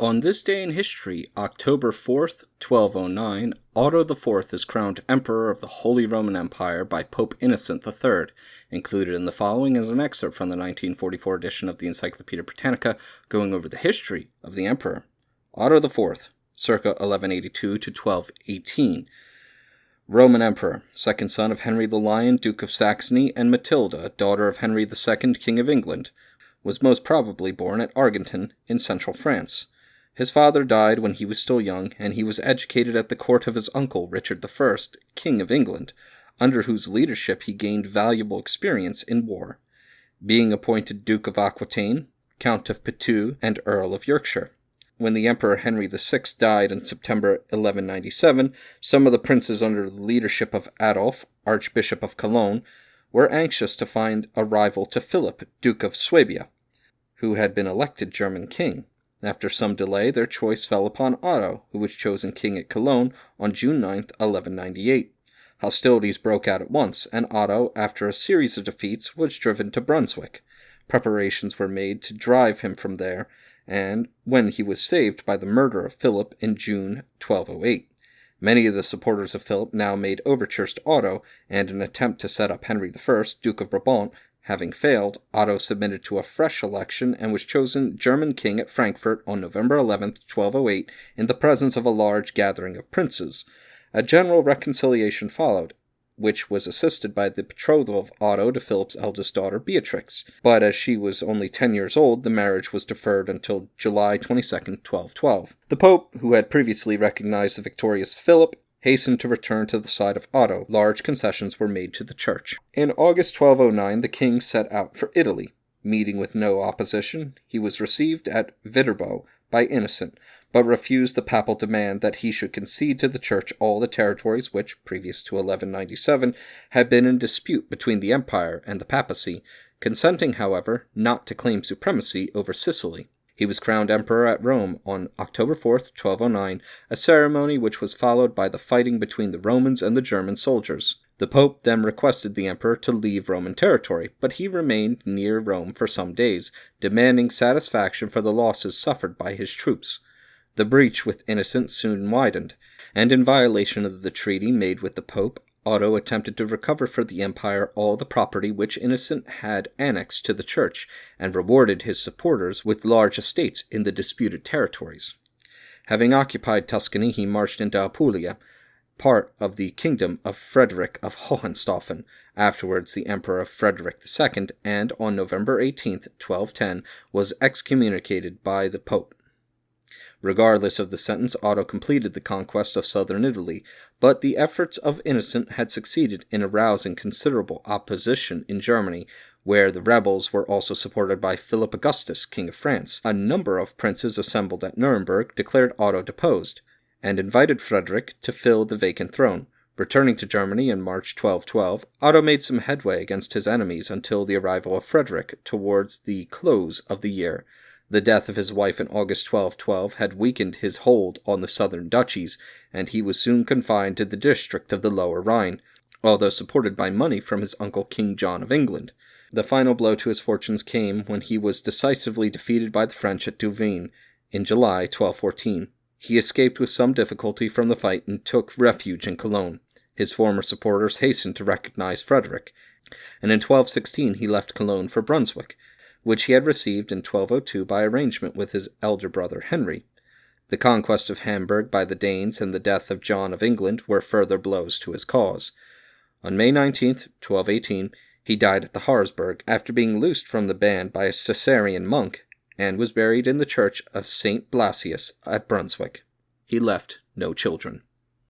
On this day in history, October 4th, 1209, Otto IV is crowned Emperor of the Holy Roman Empire by Pope Innocent III. Included in the following is an excerpt from the 1944 edition of the Encyclopaedia Britannica going over the history of the Emperor. Otto IV, circa 1182 to 1218. Roman Emperor, second son of Henry the Lion, Duke of Saxony, and Matilda, daughter of Henry II, King of England, was most probably born at Argentan in central France. His father died when he was still young, and he was educated at the court of his uncle Richard I, King of England, under whose leadership he gained valuable experience in war, being appointed Duke of Aquitaine, Count of Poitou, and Earl of Yorkshire. When the Emperor Henry VI died in September 1197, some of the princes under the leadership of Adolf, Archbishop of Cologne, were anxious to find a rival to Philip, Duke of Swabia, who had been elected German king. After some delay, their choice fell upon Otto, who was chosen king at Cologne on June 9, 1198. Hostilities broke out at once, and Otto, after a series of defeats, was driven to Brunswick. Preparations were made to drive him from there, and when he was saved by the murder of Philip in June 1208. Many of the supporters of Philip now made overtures to Otto, and an attempt to set up Henry I, Duke of Brabant, having failed, Otto submitted to a fresh election and was chosen German king at Frankfurt on November 11, 1208, in the presence of a large gathering of princes. A general reconciliation followed, which was assisted by the betrothal of Otto to Philip's eldest daughter, Beatrix. But as she was only 10 years old, the marriage was deferred until July 22, 1212. The Pope, who had previously recognized the victorious Philip, hastened to return to the side of Otto. Large concessions were made to the church. In August 1209, the king set out for Italy. Meeting with no opposition, he was received at Viterbo by Innocent, but refused the papal demand that he should concede to the church all the territories which, previous to 1197, had been in dispute between the empire and the papacy, consenting, however, not to claim supremacy over Sicily. He was crowned emperor at Rome on October 4th, 1209, a ceremony which was followed by the fighting between the Romans and the German soldiers. The Pope then requested the emperor to leave Roman territory, but he remained near Rome for some days, demanding satisfaction for the losses suffered by his troops. The breach with Innocent soon widened, and in violation of the treaty made with the Pope, Otto attempted to recover for the empire all the property which Innocent had annexed to the church, and rewarded his supporters with large estates in the disputed territories. Having occupied Tuscany, he marched into Apulia, part of the kingdom of Frederick of Hohenstaufen, afterwards the Emperor Frederick II, and on November 18, 1210, was excommunicated by the Pope. Regardless of the sentence, Otto completed the conquest of southern Italy, but the efforts of Innocent had succeeded in arousing considerable opposition in Germany, where the rebels were also supported by Philip Augustus, King of France. A number of princes assembled at Nuremberg declared Otto deposed, and invited Frederick to fill the vacant throne. Returning to Germany in March 1212, Otto made some headway against his enemies until the arrival of Frederick towards the close of the year. The death of his wife in August 1212 had weakened his hold on the southern duchies, and he was soon confined to the district of the Lower Rhine, although supported by money from his uncle King John of England. The final blow to his fortunes came when he was decisively defeated by the French at Douvrin in July 1214. He escaped with some difficulty from the fight and took refuge in Cologne. His former supporters hastened to recognize Frederick, and in 1216 he left Cologne for Brunswick, which he had received in 1202 by arrangement with his elder brother Henry. The conquest of Hamburg by the Danes and the death of John of England were further blows to his cause. On May 19, 1218, he died at the Harzburg after being loosed from the band by a Caesarean monk, and was buried in the church of St. Blasius at Brunswick. He left no children.